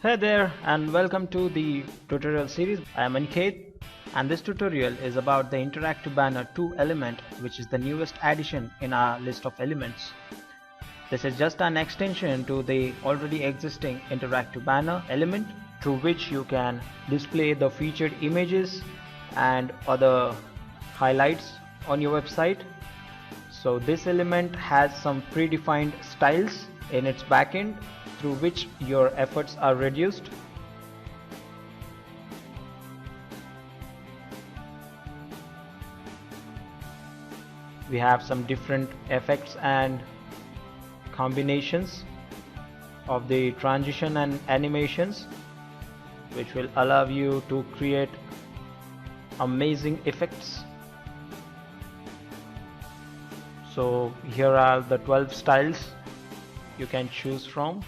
Hey there and welcome to the tutorial series. I am Aniket and this tutorial is about the interactive banner 2 element, which is the newest addition in our list of elements. This is just an extension to the already existing interactive banner element through which you can display the featured images and other highlights on your website. So this element has some predefined styles in its backend through which your efforts are reduced. We have some different effects and combinations of the transition and animations which will allow you to create amazing effects. So here are the 12 styles you can choose from.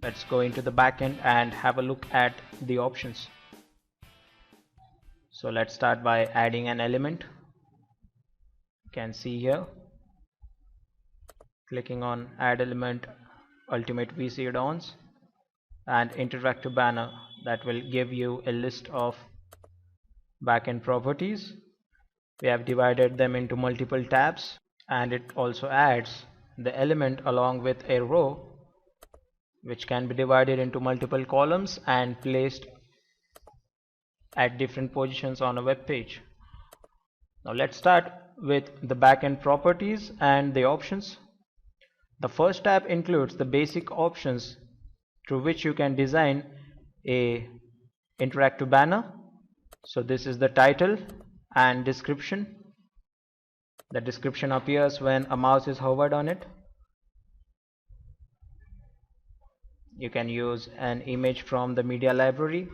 Let's go into the backend and have a look at the options. So let's start by adding an element. You can see here, clicking on add element ultimate VC Addons and interactive banner, that will give you a list of backend properties. We have divided them into multiple tabs, and it also adds the element along with a row which can be divided into multiple columns and placed at different positions on a web page. Now let's start with the backend properties and the options. The first tab includes the basic options through which you can design a interactive banner. So this is the title and description. The description appears when a mouse is hovered on it. You can use an image from the media library.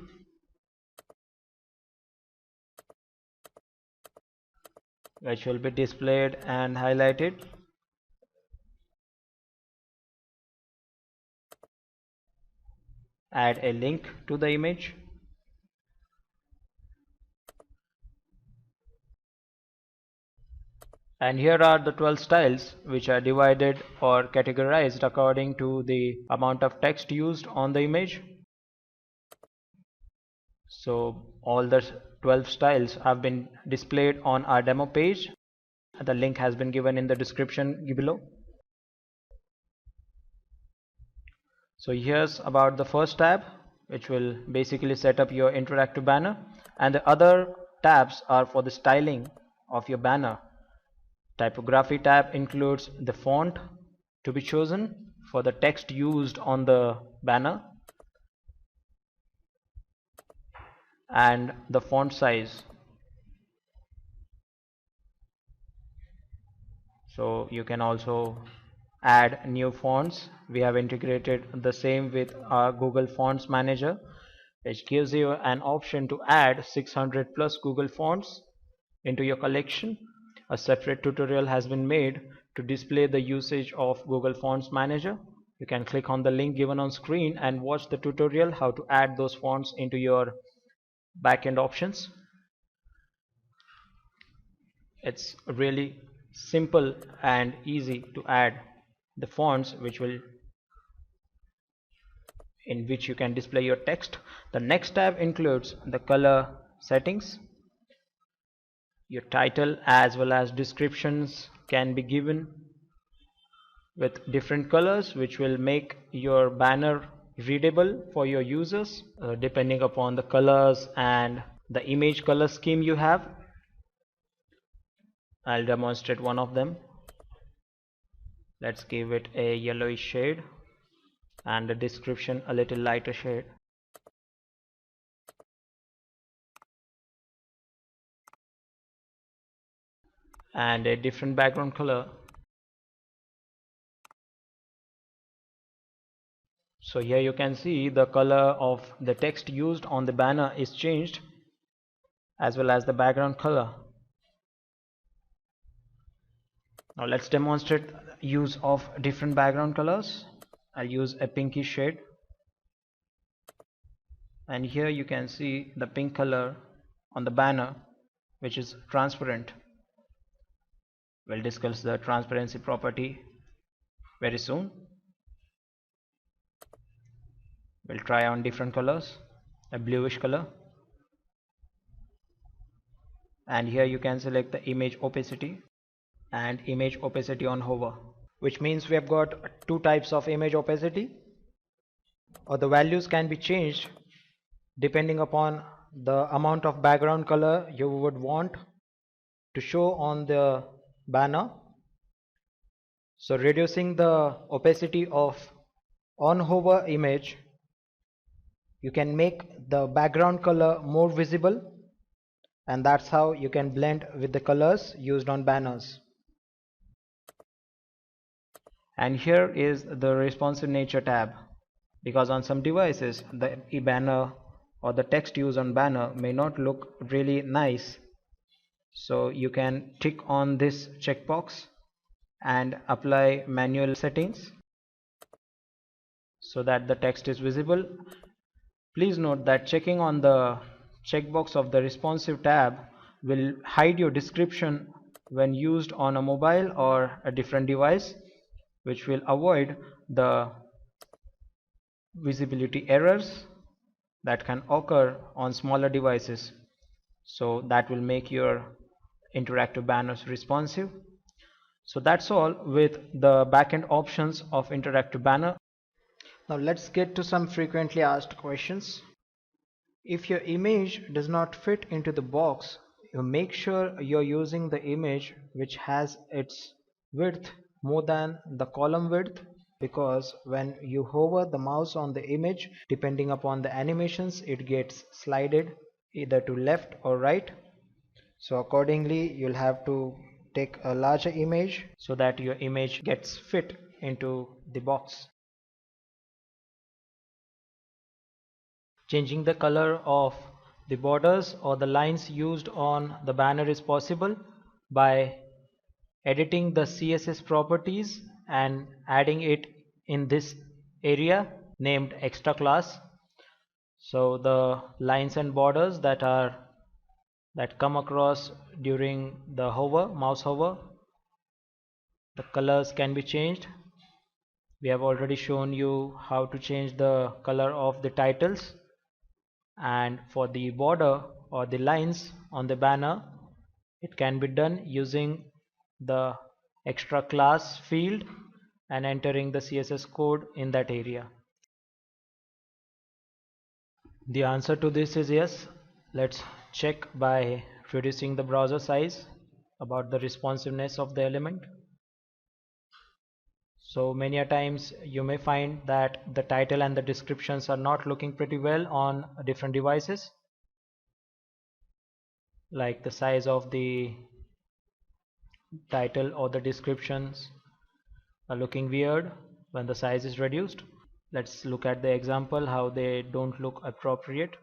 Which will be displayed and highlighted. Add a link to the image. And here are the 12 styles which are divided or categorized according to the amount of text used on the image. So all the 12 styles have been displayed on our demo page. The link has been given in the description below. So here's about the first tab, which will basically set up your interactive banner, and the other tabs are for the styling of your banner. Typography tab includes the font to be chosen for the text used on the banner and the font size. So you can also add new fonts. We have integrated the same with our Google Fonts Manager, which gives you an option to add 600 plus Google fonts into your collection. A separate tutorial has been made to display the usage of Google Fonts Manager. You can click on the link given on screen and watch the tutorial how to add those fonts into your backend options. It's really simple and easy to add the fonts in which you can display your text. The next tab includes the color settings. Your title as well as descriptions can be given with different colors, which will make your banner readable for your users depending upon the colors and the image color scheme you have. I'll demonstrate one of them. Let's give it a yellowish shade and the description a little lighter shade. And a different background color. So here you can see the color of the text used on the banner is changed, as well as the background color. Now let's demonstrate use of different background colors. I'll use a pinkish shade, and here you can see the pink color on the banner, which is transparent. We'll discuss the transparency property very soon. We'll try on different colors, a bluish color, and here you can select the image opacity and image opacity on hover, which means we have got two types of image opacity, or the values can be changed depending upon the amount of background color you would want to show on the banner. So reducing the opacity of on hover image, you can make the background color more visible, and that's how you can blend with the colors used on banners. And here is the responsive nature tab, because on some devices the banner or the text used on banner may not look really nice, so you can tick on this checkbox and apply manual settings so that the text is visible. Please note that checking on the checkbox of the responsive tab will hide your description when used on a mobile or a different device, which will avoid the visibility errors that can occur on smaller devices. So that will make your interactive banners responsive. So that's all with the backend options of interactive banner. Now let's get to some frequently asked questions. If your image does not fit into the box, you make sure you're using the image which has its width more than the column width, because when you hover the mouse on the image, depending upon the animations, it gets slided either to left or right. So accordingly you'll have to take a larger image so that your image gets fit into the box. Changing the color of the borders or the lines used on the banner is possible by editing the CSS properties and adding it in this area named extra class. So the lines and borders that come across during the mouse hover, the colors can be changed. We have already shown you how to change the color of the titles, and for the border or the lines on the banner, it can be done using the extra class field and entering the CSS code in that area. The answer to this is yes. Let's check by reducing the browser size about the responsiveness of the element. So many a times you may find that the title and the descriptions are not looking pretty well on different devices, like the size of the title or the descriptions are looking weird when the size is reduced. Let's look at the example how they don't look appropriate.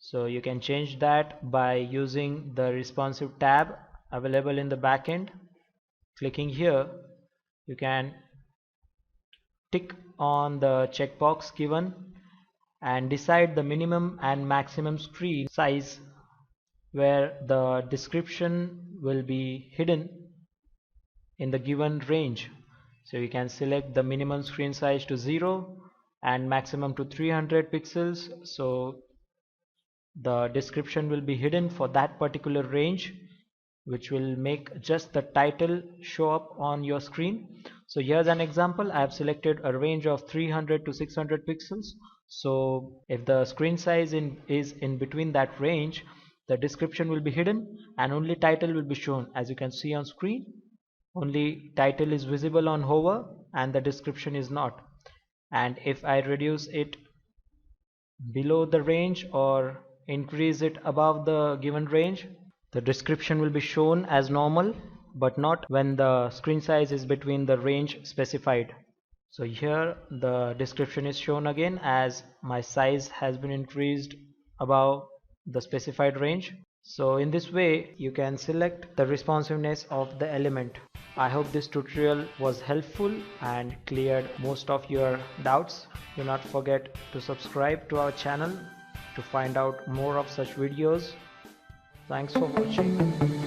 So you can change that by using the responsive tab available in the backend. Clicking here, you can tick on the checkbox given and decide the minimum and maximum screen size where the description will be hidden in the given range. So you can select the minimum screen size to 0 and maximum to 300 pixels, so the description will be hidden for that particular range, which will make just the title show up on your screen. So here's an example. I have selected a range of 300 to 600 pixels. So if the screen size is in between that range, the description will be hidden and only title will be shown. As you can see on screen, only title is visible on hover and the description is not. And if I reduce it below the range or increase it above the given range, the description will be shown as normal, but not when the screen size is between the range specified. So here the description is shown again as my size has been increased above the specified range. So in this way you can select the responsiveness of the element. I hope this tutorial was helpful and cleared most of your doubts. Do not forget to subscribe to our channel to find out more of such videos. Thanks for watching.